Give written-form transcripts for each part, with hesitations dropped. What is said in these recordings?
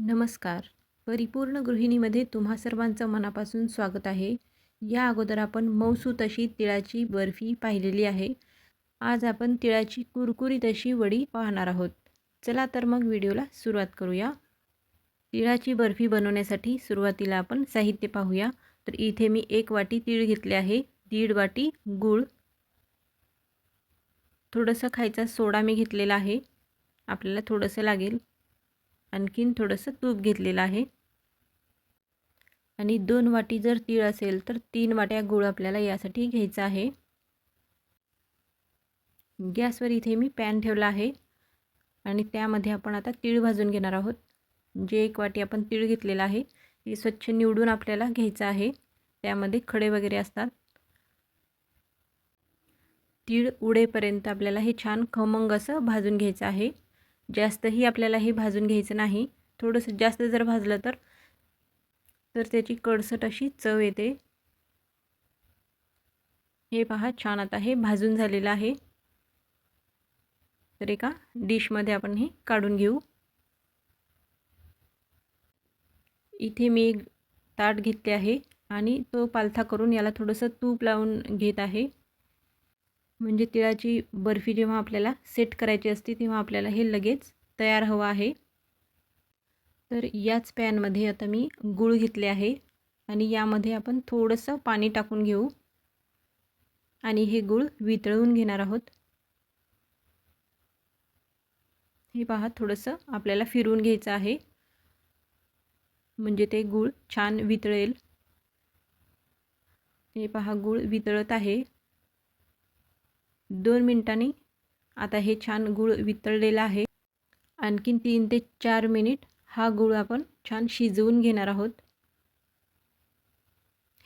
नमस्कार. परिपूर्ण गृहिणीमध्ये तुम्हा सर्वांचं मनापासून स्वागत आहे. या अगोदर आपण मऊसूत अशी तिळाची बर्फी पाहिलेली आहे. आज आपण तिळाची कुरकुरीत अशी वडी पाहणार आहोत. चला तर मग व्हिडिओला सुरुवात करूया. तिळाची बर्फी बनवण्यासाठी सुरुवातीला आपण साहित्य पाहूया. तर इथे मी 1 वाटी तीळ घेतले आहे, 1.5 वाटी गूळ, थोडंसं खायचा सोडा मी घेतलेला आहे, आपल्याला थोडंसं लागेल. आणखीन थोडंसं तूप घेतलेलं आहे आणि 2 वाटी जर तीळ असेल तर 3 वाट्या गूळ आपल्याला यासाठी घ्यायचा आहे. गॅसवर इथे मी पॅन ठेवला आहे आणि त्यामध्ये आपण आता तीळ भाजून घेणार आहोत. जे 1 वाटी आपण तीळ घेतलेला आहे ते स्वच्छ निवडून आपल्याला घ्यायचं आहे. त्यामध्ये खडे वगैरे असतात. तीळ उडेपर्यंत आपल्याला हे छान खमंग असं भाजून घ्यायचं आहे. जास्तही आपल्याला हे भाजून घ्यायचं नाही. थोडंसं जास्त जर भाजलं तर त्याची कडसट अशी चव येते. हे पहा, छान आता हे भाजून झालेलं आहे. तर एका डिशमध्ये आपण हे काढून घेऊ. इथे मी एक ताट घेतले आहे आणि तो पालथा करून याला थोडंसं तूप लावून घेत आहे. म्हणजे तिळाची बर्फी जेव्हा आपल्याला सेट करायची असते तेव्हा आपल्याला हे लगेच तयार हवं आहे. तर याच पॅनमध्ये आता मी गूळ घेतले आहे आणि यामध्ये आपण थोडंसं पाणी टाकून घेऊ आणि हे गूळ वितळवून घेणार आहोत. हे पहा, थोडंसं आपल्याला फिरवून घ्यायचं आहे म्हणजे ते गूळ छान वितळेल. हे पहा, गूळ वितळत आहे. 2 मिनिटांनी आता हे छान गूळ वितळलेला आहे. आणखीन 3 ते 4 मिनिट हा गूळ आपण छान शिजवून घेणार आहोत.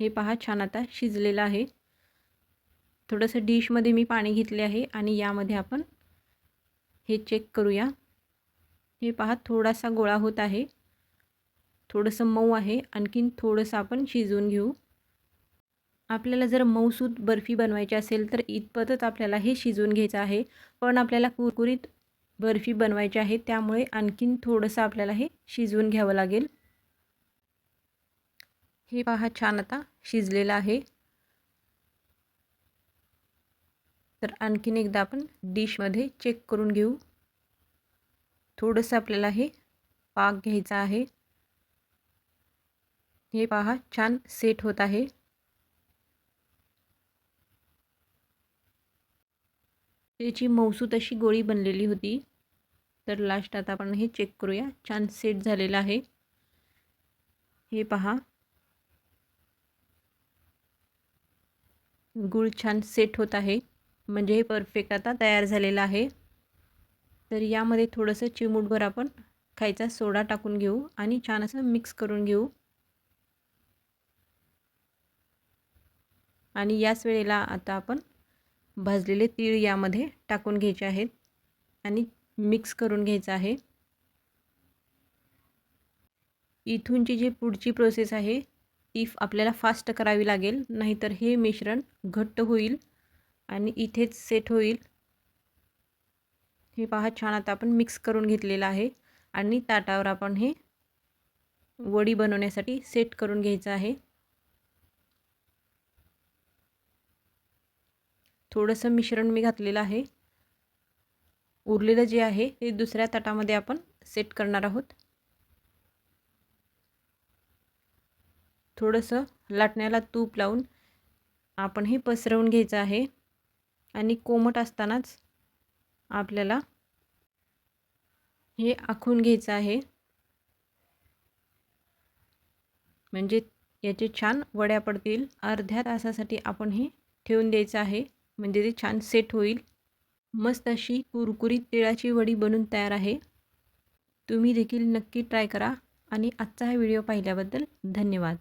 हे पहा, छान आता शिजलेला आहे. थोडंसं डिशमध्ये मी पाणी घेतले आहे आणि यामध्ये आपण हे चेक करूया. हे पहा, थोडासा गोळा होत आहे, थोडंसं मऊ आहे. आणखीन थोडंसं आपण शिजवून घेऊ. आपल्याला जर मऊसूत बर्फी बनवायची असेल तर इतपतच आपल्याला हे शिजवून घ्यायचं आहे. पण आपल्याला कुरकुरीत बर्फी बनवायची आहे त्यामुळे आणखीन थोडंसं आपल्याला हे शिजवून घ्यावं लागेल. हे पहा, छान आता शिजलेलं आहे. तर आणखीन एकदा आपण डिशमध्ये चेक करून घेऊ. थोडंसं आपल्याला हे पाक घ्यायचा आहे. हे पहा, छान सेट होत आहे. त्याची मऊसूत अशी गोळी बनलेली होती. तर लास्ट आता आपण हे चेक करूया. छान सेट झालेलं आहे. हे पहा, गूळ छान सेट होत आहे म्हणजे हे परफेक्ट आता तयार झालेलं आहे. तर यामध्ये थोडंसं चिमूटभर आपण खायचा सोडा टाकून घेऊ आणि छान असं मिक्स करून घेऊ. आणि याच वेळेला आता आपण भाजलेले तीळ यामध्ये टाकून घ्यायचे आहेत आणि मिक्स करून घ्यायचं आहे. इथूनची जी पुढची प्रोसेस आहे ती आपल्याला फास्ट करावी लागेल, नाहीतर हे मिश्रण घट्ट होईल आणि इथेच सेट होईल. हे पहा, छान आता आपण मिक्स करून घेतलेलं आहे आणि ताटावर आपण हे वडी बनवण्यासाठी सेट करून घ्यायचं आहे. थोडंसं मिश्रण मी घातलेलं आहे. उरलेलं जे आहे ते दुसऱ्या ताटामध्ये आपण सेट करणार आहोत. थोडंसं लाटण्याला तूप लावून आपण हे पसरवून घ्यायचं आहे आणि कोमट असतानाच आपल्याला हे आखून घ्यायचं आहे म्हणजे याचे छान वड्या पडतील. अर्ध्या तासासाठी आपण हे ठेवून द्यायचं आहे म्हणजे ते छान सेट होईल. मस्त अशी कुरकुरीत तिळाची वडी बनून तयार आहे. तुम्ही देखील नक्की ट्राय करा आणि आजचा हा व्हिडिओ पाहिल्याबद्दल धन्यवाद.